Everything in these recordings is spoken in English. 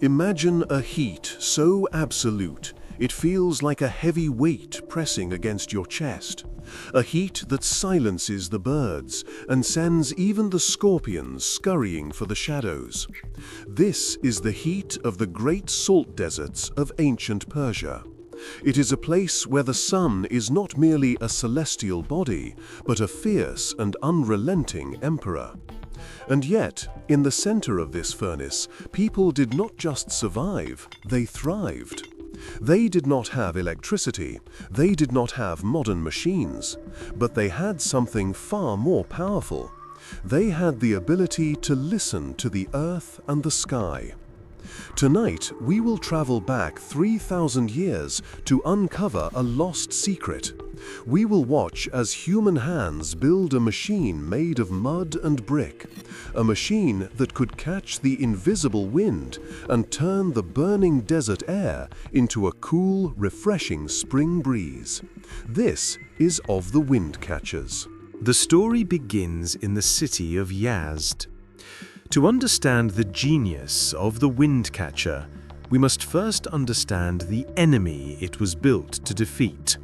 Imagine a heat so absolute, it feels like a heavy weight pressing against your chest. A heat that silences the birds and sends even the scorpions scurrying for the shadows. This is the heat of the great salt deserts of ancient Persia. It is a place where the sun is not merely a celestial body, but a fierce and unrelenting emperor. And yet, in the center of this furnace, people did not just survive, they thrived. They did not have electricity, they did not have modern machines, but they had something far more powerful. They had the ability to listen to the earth and the sky. Tonight, we will travel back 3,000 years to uncover a lost secret. We will watch as human hands build a machine made of mud and brick, a machine that could catch the invisible wind and turn the burning desert air into a cool, refreshing spring breeze. This is Of the Wind Catchers. The story begins in the city of Yazd. To understand the genius of the wind catcher, we must first understand the enemy it was built to defeat,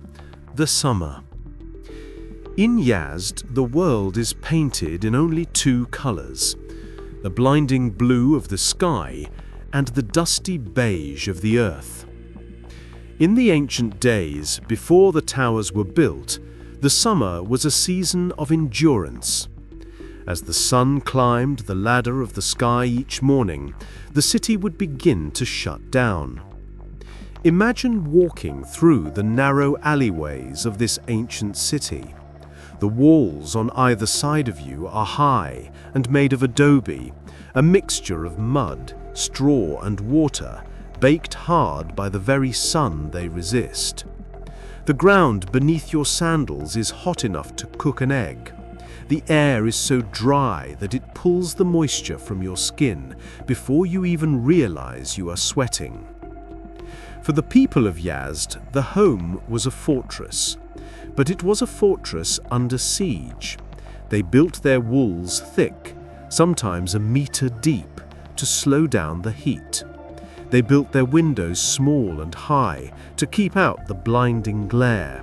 the summer. In Yazd, the world is painted in only two colors, the blinding blue of the sky and the dusty beige of the earth. In the ancient days, before the towers were built, the summer was a season of endurance. As the sun climbed the ladder of the sky each morning, the city would begin to shut down. Imagine walking through the narrow alleyways of this ancient city. The walls on either side of you are high and made of adobe, a mixture of mud, straw and water, baked hard by the very sun they resist. The ground beneath your sandals is hot enough to cook an egg. The air is so dry that it pulls the moisture from your skin before you even realize you are sweating. For the people of Yazd, the home was a fortress, but it was a fortress under siege. They built their walls thick, sometimes a meter deep, to slow down the heat. They built their windows small and high to keep out the blinding glare.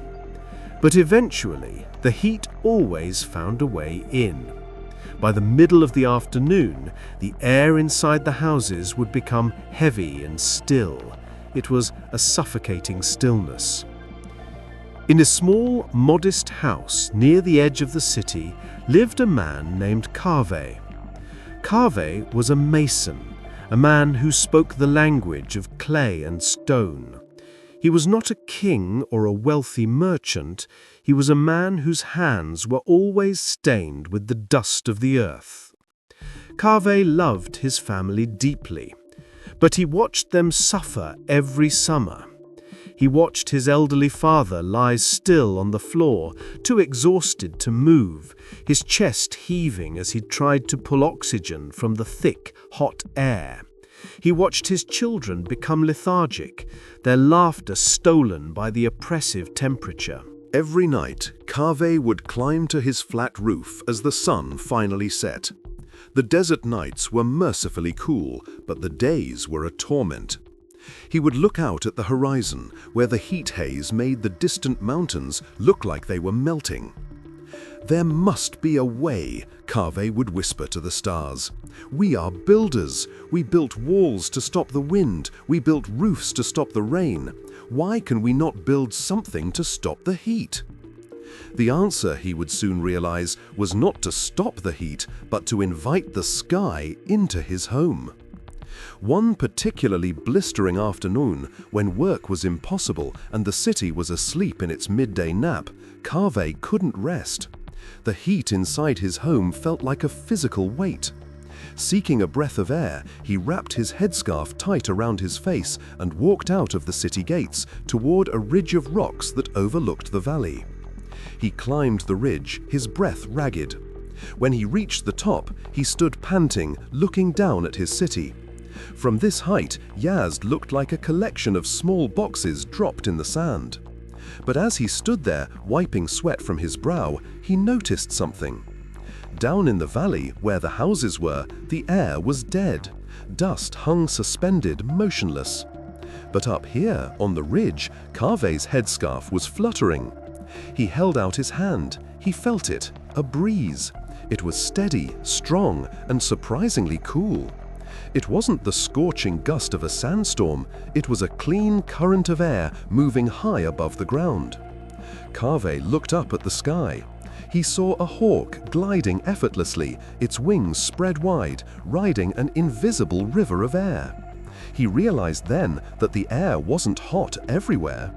But eventually, the heat always found a way in. By the middle of the afternoon, the air inside the houses would become heavy and still. It was a suffocating stillness. In a small, modest house near the edge of the city lived a man named Kaveh. Kaveh was a mason, a man who spoke the language of clay and stone. He was not a king or a wealthy merchant. He was a man whose hands were always stained with the dust of the earth. Kaveh loved his family deeply, but he watched them suffer every summer. He watched his elderly father lie still on the floor, too exhausted to move, his chest heaving as he tried to pull oxygen from the thick, hot air. He watched his children become lethargic, their laughter stolen by the oppressive temperature. Every night, Kaveh would climb to his flat roof as the sun finally set. The desert nights were mercifully cool, but the days were a torment. He would look out at the horizon, where the heat haze made the distant mountains look like they were melting. "There must be a way," Kaveh would whisper to the stars. "We are builders. We built walls to stop the wind. We built roofs to stop the rain. Why can we not build something to stop the heat?" The answer, he would soon realize, was not to stop the heat, but to invite the sky into his home. One particularly blistering afternoon, when work was impossible and the city was asleep in its midday nap, Kaveh couldn't rest. The heat inside his home felt like a physical weight. Seeking a breath of air, he wrapped his headscarf tight around his face and walked out of the city gates toward a ridge of rocks that overlooked the valley. He climbed the ridge, his breath ragged. When he reached the top, he stood panting, looking down at his city. From this height, Yazd looked like a collection of small boxes dropped in the sand. But as he stood there, wiping sweat from his brow, he noticed something. Down in the valley, where the houses were, the air was dead. Dust hung suspended, motionless. But up here, on the ridge, Kaveh's headscarf was fluttering. He held out his hand. He felt it, a breeze. It was steady, strong, and surprisingly cool. It wasn't the scorching gust of a sandstorm. It was a clean current of air moving high above the ground. Kaveh looked up at the sky. He saw a hawk gliding effortlessly, its wings spread wide, riding an invisible river of air. He realized then that the air wasn't hot everywhere.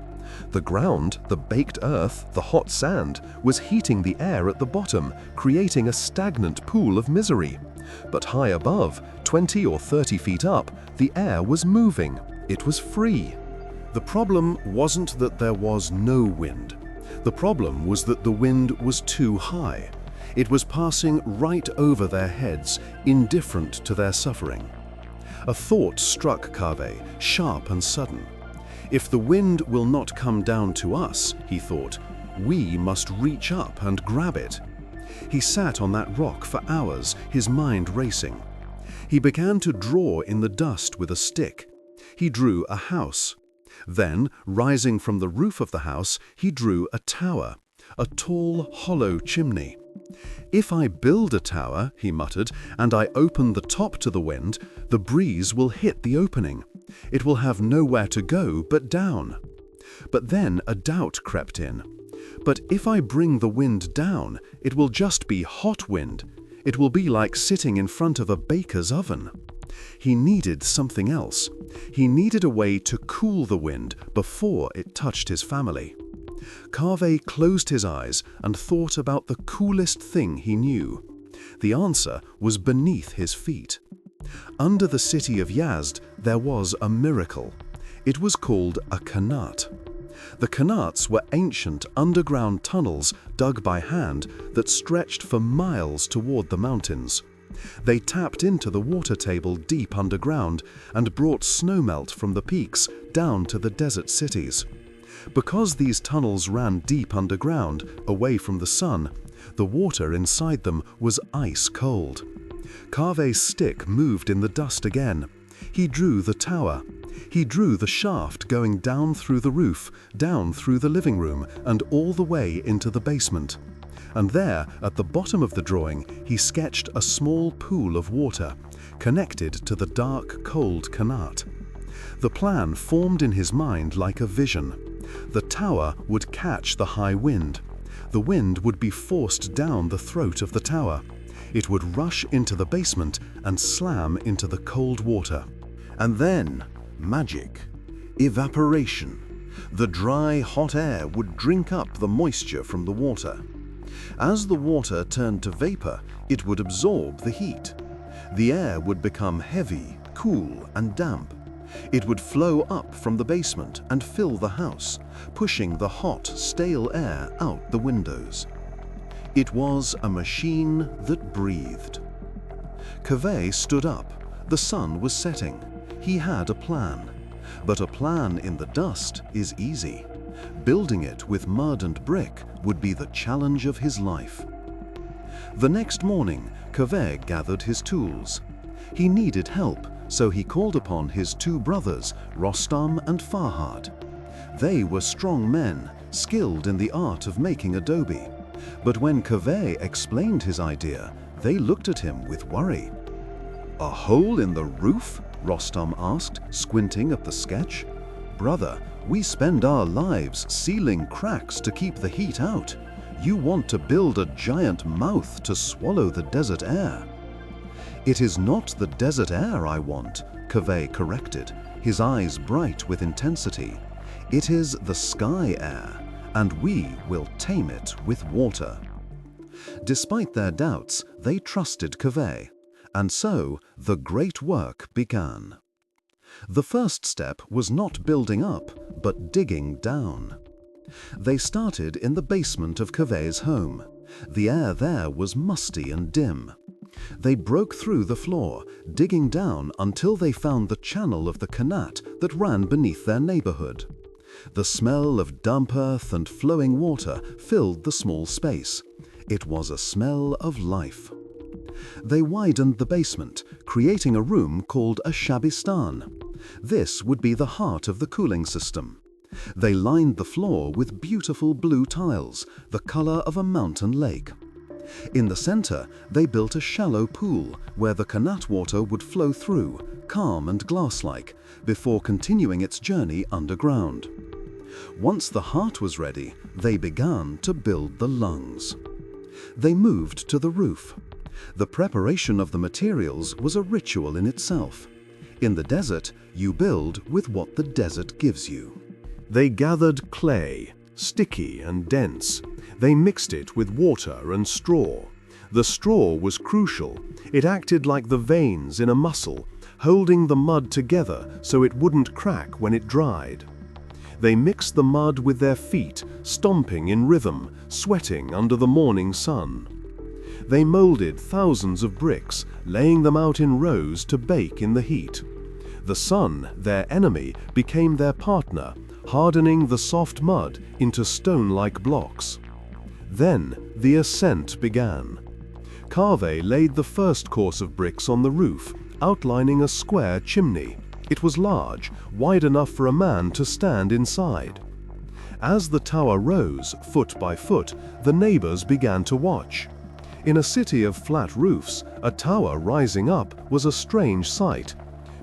The ground, the baked earth, the hot sand, was heating the air at the bottom, creating a stagnant pool of misery. But high above, 20 or 30 feet up, the air was moving. It was free. The problem wasn't that there was no wind. The problem was that the wind was too high. It was passing right over their heads, indifferent to their suffering. A thought struck Kaveh, sharp and sudden. If the wind will not come down to us, he thought, we must reach up and grab it. He sat on that rock for hours, his mind racing. He began to draw in the dust with a stick. He drew a house. Then, rising from the roof of the house, he drew a tower, a tall, hollow chimney. If I build a tower, he muttered, and I open the top to the wind, the breeze will hit the opening. It will have nowhere to go but down. But then a doubt crept in. But if I bring the wind down, it will just be hot wind. It will be like sitting in front of a baker's oven. He needed something else. He needed a way to cool the wind before it touched his family. Kaveh closed his eyes and thought about the coolest thing he knew. The answer was beneath his feet. Under the city of Yazd, there was a miracle. It was called a qanat. The qanats were ancient underground tunnels dug by hand that stretched for miles toward the mountains. They tapped into the water table deep underground and brought snowmelt from the peaks down to the desert cities. Because these tunnels ran deep underground, away from the sun, the water inside them was ice cold. Kaveh's stick moved in the dust again. He drew the tower. He drew the shaft going down through the roof, down through the living room, and all the way into the basement. And there, at the bottom of the drawing, he sketched a small pool of water, connected to the dark, cold qanat. The plan formed in his mind like a vision. The tower would catch the high wind. The wind would be forced down the throat of the tower. It would rush into the basement and slam into the cold water. And then, magic. Evaporation. The dry, hot air would drink up the moisture from the water. As the water turned to vapor, it would absorb the heat. The air would become heavy, cool, and damp. It would flow up from the basement and fill the house, pushing the hot, stale air out the windows. It was a machine that breathed. Kaveh stood up. The sun was setting. He had a plan. But a plan in the dust is easy. Building it with mud and brick would be the challenge of his life. The next morning, Kaveh gathered his tools. He needed help, so he called upon his two brothers, Rostam and Farhad. They were strong men, skilled in the art of making adobe. But when Kaveh explained his idea, they looked at him with worry. "A hole in the roof?" Rostam asked, squinting at the sketch. "Brother, we spend our lives sealing cracks to keep the heat out. You want to build a giant mouth to swallow the desert air." "It is not the desert air I want," Kaveh corrected, his eyes bright with intensity. "It is the sky air, and we will tame it with water." Despite their doubts, they trusted Kaveh, and so the great work began. The first step was not building up, but digging down. They started in the basement of Kaveh's home. The air there was musty and dim. They broke through the floor, digging down until they found the channel of the qanat that ran beneath their neighborhood. The smell of damp earth and flowing water filled the small space. It was a smell of life. They widened the basement, creating a room called a Shabistan. This would be the heart of the cooling system. They lined the floor with beautiful blue tiles, the color of a mountain lake. In the center, they built a shallow pool where the Qanat water would flow through, calm and glass-like, before continuing its journey underground. Once the heart was ready, they began to build the lungs. They moved to the roof. The preparation of the materials was a ritual in itself. In the desert, you build with what the desert gives you. They gathered clay, sticky and dense. They mixed it with water and straw. The straw was crucial. It acted like the veins in a muscle, holding the mud together so it wouldn't crack when it dried. They mixed the mud with their feet, stomping in rhythm, sweating under the morning sun. They molded thousands of bricks, laying them out in rows to bake in the heat. The sun, their enemy, became their partner, hardening the soft mud into stone-like blocks. Then the ascent began. Kaveh laid the first course of bricks on the roof, outlining a square chimney. It was large, wide enough for a man to stand inside. As the tower rose, foot by foot, the neighbors began to watch. In a city of flat roofs, a tower rising up was a strange sight.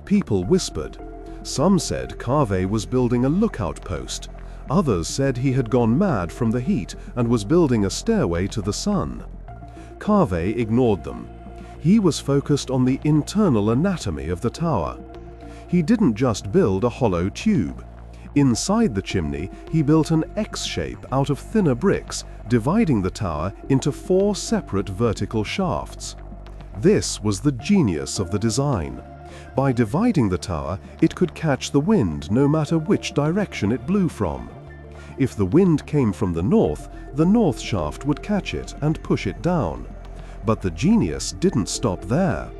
People whispered. Some said Kaveh was building a lookout post. Others said he had gone mad from the heat and was building a stairway to the sun. Kaveh ignored them. He was focused on the internal anatomy of the tower. He didn't just build a hollow tube. Inside the chimney, he built an X shape out of thinner bricks, dividing the tower into 4 separate vertical shafts. This was the genius of the design. By dividing the tower, it could catch the wind no matter which direction it blew from. If the wind came from the north shaft would catch it and push it down. But the genius didn't stop there.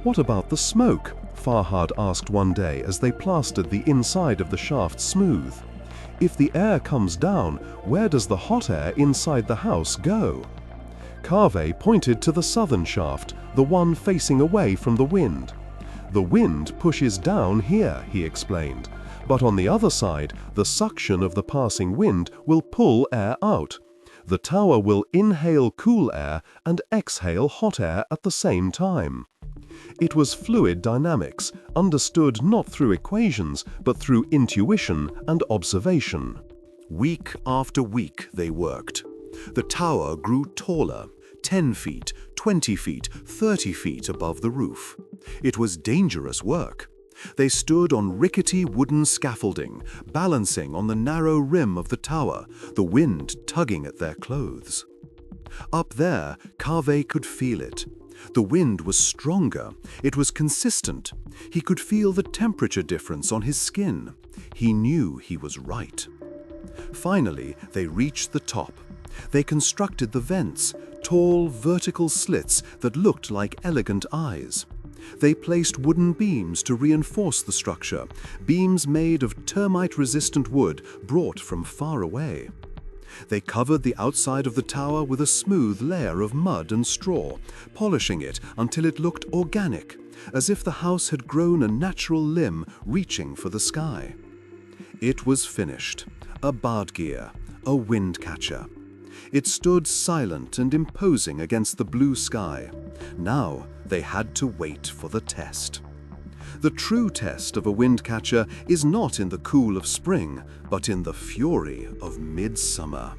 "What about the smoke?" Farhad asked one day as they plastered the inside of the shaft smooth. "If the air comes down, where does the hot air inside the house go?" Kaveh pointed to the southern shaft, the one facing away from the wind. "The wind pushes down here," he explained, "but on the other side, the suction of the passing wind will pull air out. The tower will inhale cool air and exhale hot air at the same time." It was fluid dynamics, understood not through equations, but through intuition and observation. Week after week they worked. The tower grew taller, 10 feet, 20 feet, 30 feet above the roof. It was dangerous work. They stood on rickety wooden scaffolding, balancing on the narrow rim of the tower, the wind tugging at their clothes. Up there, Kaveh could feel it. The wind was stronger. It was consistent. He could feel the temperature difference on his skin. He knew he was right. Finally, they reached the top. They constructed the vents, tall vertical slits that looked like elegant eyes. They placed wooden beams to reinforce the structure, beams made of termite-resistant wood brought from far away. They covered the outside of the tower with a smooth layer of mud and straw, polishing it until it looked organic, as if the house had grown a natural limb reaching for the sky. It was finished, a Badgir, a wind catcher. It stood silent and imposing against the blue sky. Now they had to wait for the test. The true test of a wind catcher is not in the cool of spring, but in the fury of midsummer.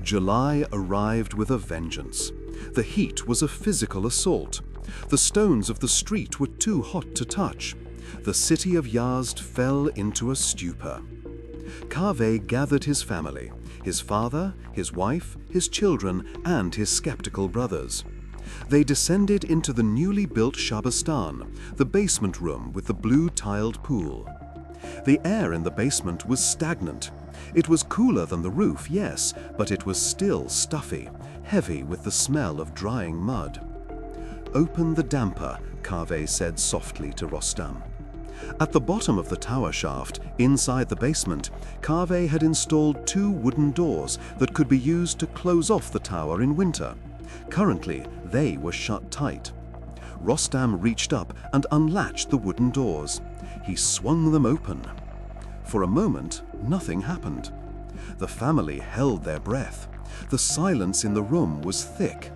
July arrived with a vengeance. The heat was a physical assault. The stones of the street were too hot to touch. The city of Yazd fell into a stupor. Kaveh gathered his family, his father, his wife, his children, and his skeptical brothers. They descended into the newly built Shabistan, the basement room with the blue-tiled pool. The air in the basement was stagnant. It was cooler than the roof, yes, but it was still stuffy, heavy with the smell of drying mud. "Open the damper," Kaveh said softly to Rostam. At the bottom of the tower shaft, inside the basement, Kaveh had installed 2 wooden doors that could be used to close off the tower in winter. Currently, they were shut tight. Rostam reached up and unlatched the wooden doors. He swung them open. For a moment, nothing happened. The family held their breath. The silence in the room was thick.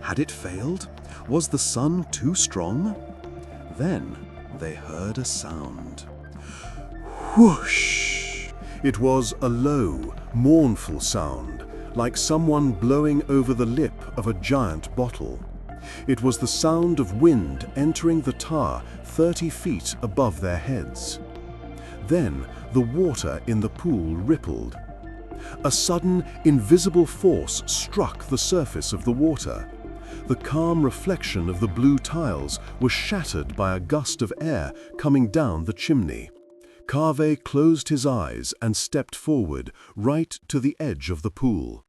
Had it failed? Was the sun too strong? Then they heard a sound. Whoosh! It was a low, mournful sound, like someone blowing over the lip of a giant bottle. It was the sound of wind entering the tower 30 feet above their heads. Then the water in the pool rippled. A sudden, invisible force struck the surface of the water. The calm reflection of the blue tiles was shattered by a gust of air coming down the chimney. Kaveh closed his eyes and stepped forward, right to the edge of the pool.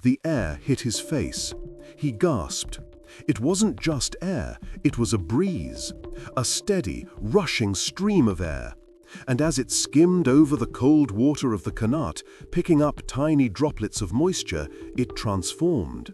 The air hit his face. He gasped. It wasn't just air, it was a breeze, a steady, rushing stream of air. And as it skimmed over the cold water of the Qanat, picking up tiny droplets of moisture, it transformed.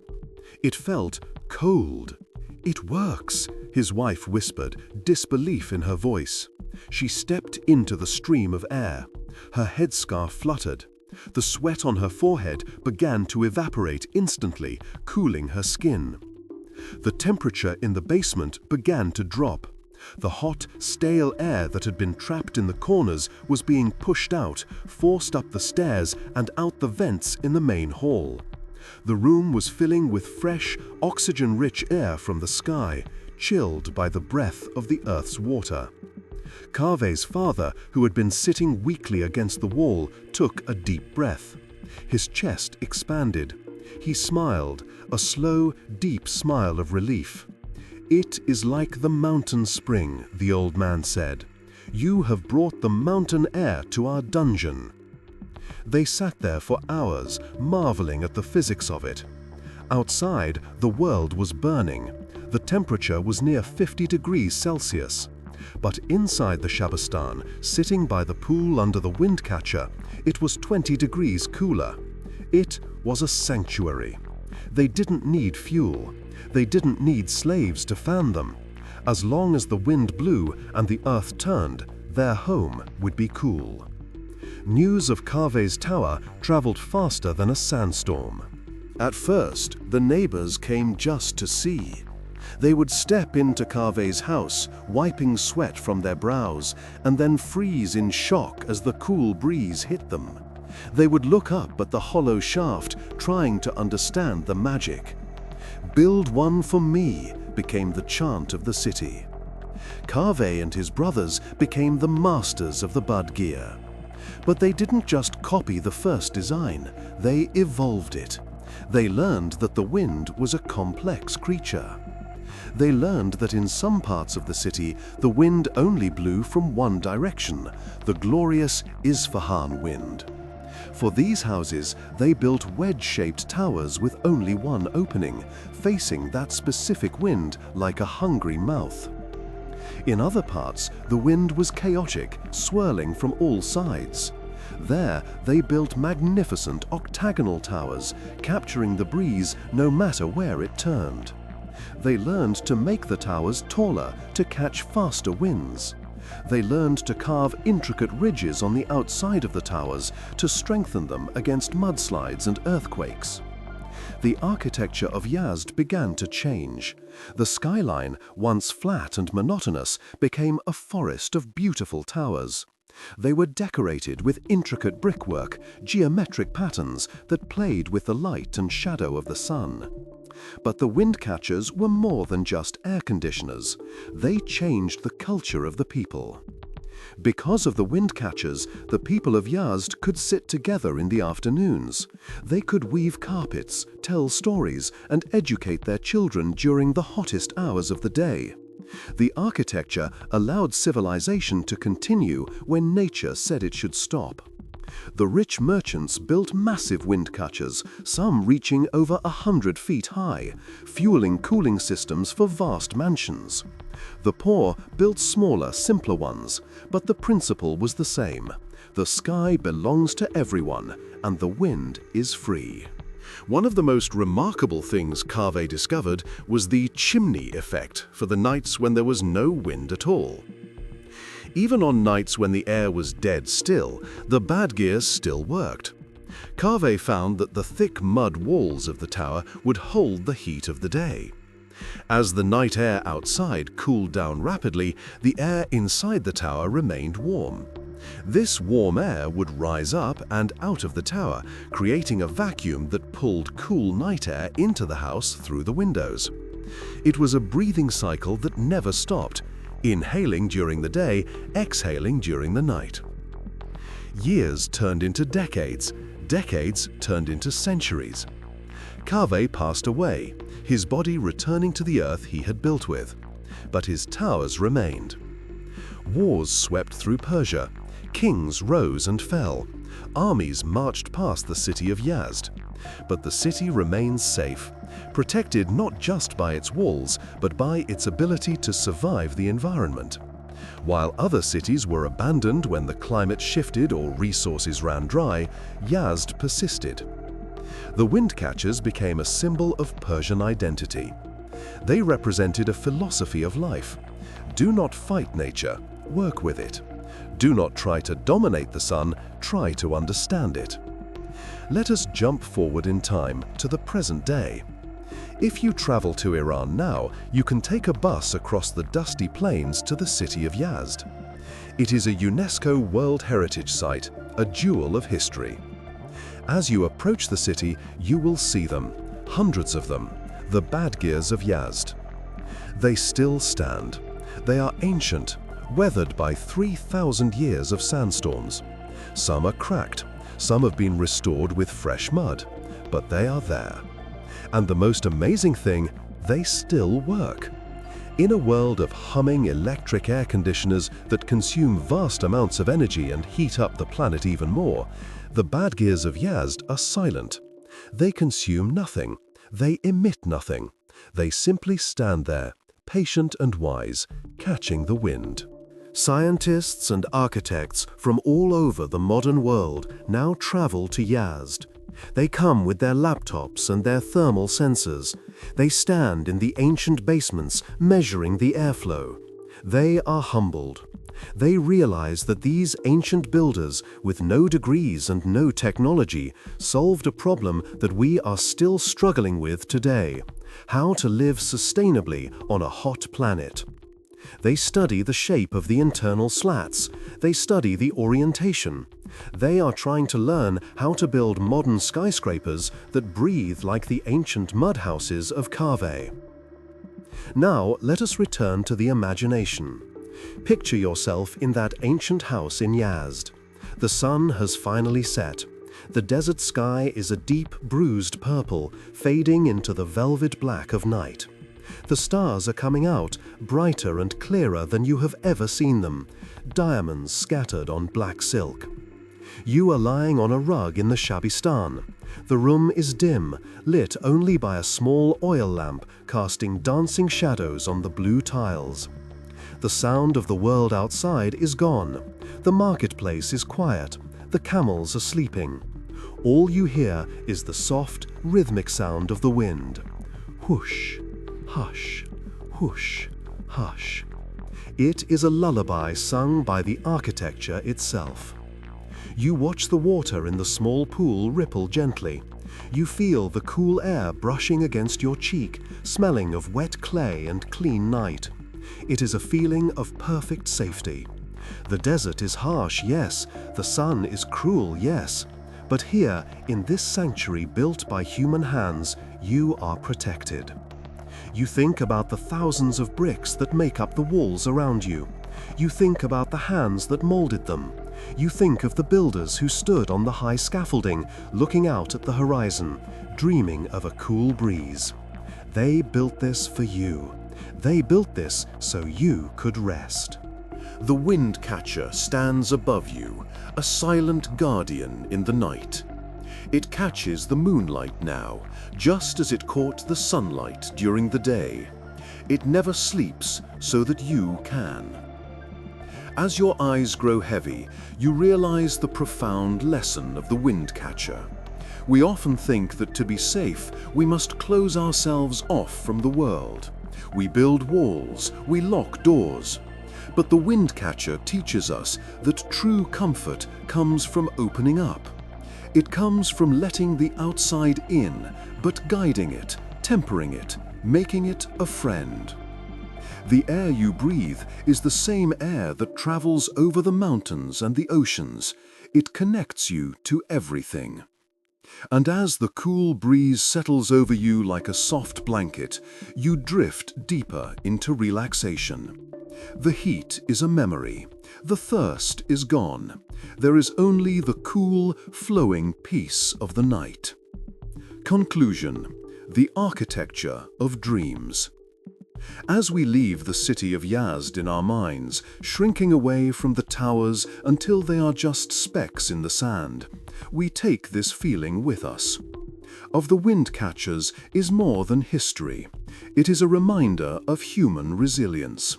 It felt cold. "It works," his wife whispered, disbelief in her voice. She stepped into the stream of air. Her headscarf fluttered. The sweat on her forehead began to evaporate instantly, cooling her skin. The temperature in the basement began to drop. The hot, stale air that had been trapped in the corners was being pushed out, forced up the stairs and out the vents in the main hall. The room was filling with fresh, oxygen-rich air from the sky, chilled by the breath of the Earth's water. Kaveh's father, who had been sitting weakly against the wall, took a deep breath. His chest expanded. He smiled, a slow, deep smile of relief. "It is like the mountain spring," the old man said. "You have brought the mountain air to our dungeon." They sat there for hours, marveling at the physics of it. Outside, the world was burning. The temperature was near 50 degrees Celsius. But inside the Shabastan, sitting by the pool under the wind catcher, it was 20 degrees cooler. It was a sanctuary. They didn't need fuel. They didn't need slaves to fan them. As long as the wind blew and the earth turned, their home would be cool. News of Kaveh's tower traveled faster than a sandstorm. At first, the neighbors came just to see. They would step into Kaveh's house, wiping sweat from their brows, and then freeze in shock as the cool breeze hit them. They would look up at the hollow shaft, trying to understand the magic. "Build one for me," became the chant of the city. Kaveh and his brothers became the masters of the Badgir. But they didn't just copy the first design, they evolved it. They learned that the wind was a complex creature. They learned that in some parts of the city, the wind only blew from one direction, the glorious Isfahan wind. For these houses, they built wedge-shaped towers with only one opening, facing that specific wind like a hungry mouth. In other parts, the wind was chaotic, swirling from all sides. There, they built magnificent octagonal towers, capturing the breeze no matter where it turned. They learned to make the towers taller to catch faster winds. They learned to carve intricate ridges on the outside of the towers to strengthen them against mudslides and earthquakes. The architecture of Yazd began to change. The skyline, once flat and monotonous, became a forest of beautiful towers. They were decorated with intricate brickwork, geometric patterns that played with the light and shadow of the sun. But the wind catchers were more than just air conditioners. They changed the culture of the people. Because of the wind catchers, the people of Yazd could sit together in the afternoons. They could weave carpets, tell stories, and educate their children during the hottest hours of the day. The architecture allowed civilization to continue when nature said it should stop. The rich merchants built massive wind catchers, some reaching over 100 feet high, fueling cooling systems for vast mansions. The poor built smaller, simpler ones, but the principle was the same. The sky belongs to everyone, and the wind is free. One of the most remarkable things Kaveh discovered was the chimney effect for the nights when there was no wind at all. Even on nights when the air was dead still, the Badgir still worked. Kaveh found that the thick mud walls of the tower would hold the heat of the day. As the night air outside cooled down rapidly, the air inside the tower remained warm. This warm air would rise up and out of the tower, creating a vacuum that pulled cool night air into the house through the windows. It was a breathing cycle that never stopped, inhaling during the day, exhaling during the night. Years turned into decades, decades turned into centuries. Kaveh passed away, his body returning to the earth he had built with, but his towers remained. Wars swept through Persia. Kings rose and fell. Armies marched past the city of Yazd. But the city remains safe, protected not just by its walls, but by its ability to survive the environment. While other cities were abandoned when the climate shifted or resources ran dry, Yazd persisted. The windcatchers became a symbol of Persian identity. They represented a philosophy of life. Do not fight nature, work with it. Do not try to dominate the sun, try to understand it. Let us jump forward in time to the present day. If you travel to Iran now, you can take a bus across the dusty plains to the city of Yazd. It is a UNESCO World Heritage Site, a jewel of history. As you approach the city, you will see them, hundreds of them, the Badgirs of Yazd. They still stand. They are ancient, weathered by 3,000 years of sandstorms. Some are cracked, some have been restored with fresh mud, but they are there. And the most amazing thing, they still work. In a world of humming electric air conditioners that consume vast amounts of energy and heat up the planet even more, the Badgirs of Yazd are silent. They consume nothing. They emit nothing. They simply stand there, patient and wise, catching the wind. Scientists and architects from all over the modern world now travel to Yazd. They come with their laptops and their thermal sensors. They stand in the ancient basements measuring the airflow. They are humbled. They realize that these ancient builders, with no degrees and no technology, solved a problem that we are still struggling with today: how to live sustainably on a hot planet. They study the shape of the internal slats. They study the orientation. They are trying to learn how to build modern skyscrapers that breathe like the ancient mud houses of Kaveh. Now let us return to the imagination. Picture yourself in that ancient house in Yazd. The sun has finally set. The desert sky is a deep, bruised purple, fading into the velvet black of night. The stars are coming out, brighter and clearer than you have ever seen them, diamonds scattered on black silk. You are lying on a rug in the Shabistan. The room is dim, lit only by a small oil lamp casting dancing shadows on the blue tiles. The sound of the world outside is gone. The marketplace is quiet. The camels are sleeping. All you hear is the soft, rhythmic sound of the wind. Whoosh, hush, whoosh, hush. It is a lullaby sung by the architecture itself. You watch the water in the small pool ripple gently. You feel the cool air brushing against your cheek, smelling of wet clay and clean night. It is a feeling of perfect safety. The desert is harsh, yes. The sun is cruel, yes. But here, in this sanctuary built by human hands, you are protected. You think about the thousands of bricks that make up the walls around you. You think about the hands that molded them. You think of the builders who stood on the high scaffolding, looking out at the horizon, dreaming of a cool breeze. They built this for you. They built this so you could rest. The wind catcher stands above you, a silent guardian in the night. It catches the moonlight now, just as it caught the sunlight during the day. It never sleeps so that you can. As your eyes grow heavy, you realize the profound lesson of the wind catcher. We often think that to be safe, we must close ourselves off from the world. We build walls, we lock doors. But the Windcatcher teaches us that true comfort comes from opening up. It comes from letting the outside in, but guiding it, tempering it, making it a friend. The air you breathe is the same air that travels over the mountains and the oceans. It connects you to everything. And as the cool breeze settles over you like a soft blanket, you drift deeper into relaxation. The heat is a memory. The thirst is gone. There is only the cool, flowing peace of the night. Conclusion: the architecture of dreams. As we leave the city of Yazd in our minds, shrinking away from the towers until they are just specks in the sand, we take this feeling with us. Of the Windcatchers is more than history. It is a reminder of human resilience.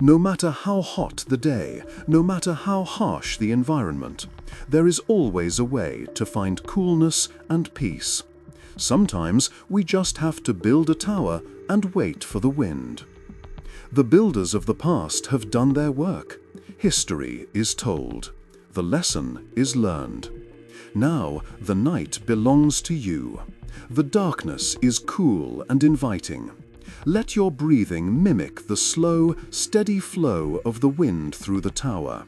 No matter how hot the day, no matter how harsh the environment, there is always a way to find coolness and peace. Sometimes we just have to build a tower and wait for the wind. The builders of the past have done their work. History is told. The lesson is learned. Now the night belongs to you. The darkness is cool and inviting. Let your breathing mimic the slow, steady flow of the wind through the tower.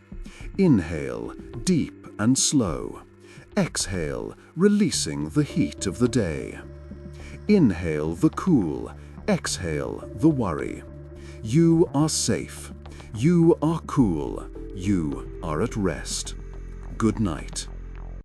Inhale, deep and slow. Exhale, releasing the heat of the day. Inhale the cool, exhale the worry. You are safe. You are cool. You are at rest. Good night.